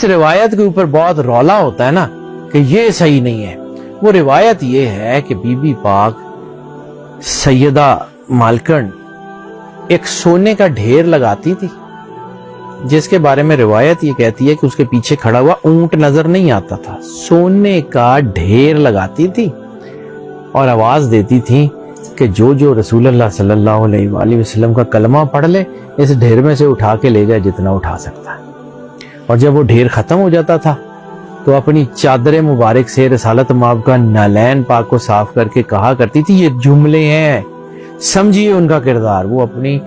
روایت کے اوپر بہت رولا ہوتا ہے نا کہ یہ صحیح نہیں ہے. وہ روایت یہ ہے کہ بی بی پاک سیدہ مالکن ایک سونے کا ڈھیر لگاتی تھی، جس کے بارے میں روایت یہ کہتی ہے کہ اس کے پیچھے کھڑا ہوا اونٹ نظر نہیں آتا تھا. سونے کا ڈھیر لگاتی تھی اور آواز دیتی تھی کہ جو رسول اللہ صلی اللہ علیہ وآلہ وسلم کا کلمہ پڑھ لے اس ڈھیر میں سے اٹھا کے لے جائے جتنا اٹھا سکتا ہے. اور جب وہ ڈھیر ختم ہو جاتا تھا تو اپنی چادر مبارک سے رسالت مآب کا نالین پاک کو صاف کر کے کہا کرتی تھی، یہ جملے ہیں، سمجھیے ان کا کردار. وہ اپنی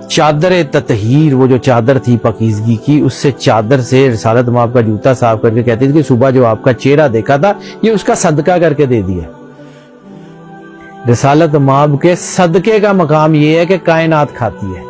چادر تطہیر، وہ جو چادر تھی پاکیزگی کی، اس سے چادر سے رسالت مآب کا جوتا صاف کر کے کہتی تھی کہ صبح جو آپ کا چہرہ دیکھا تھا یہ اس کا صدقہ کر کے دے دیا. رسالت مآب کے صدقے کا مقام یہ ہے کہ کائنات کھاتی ہے.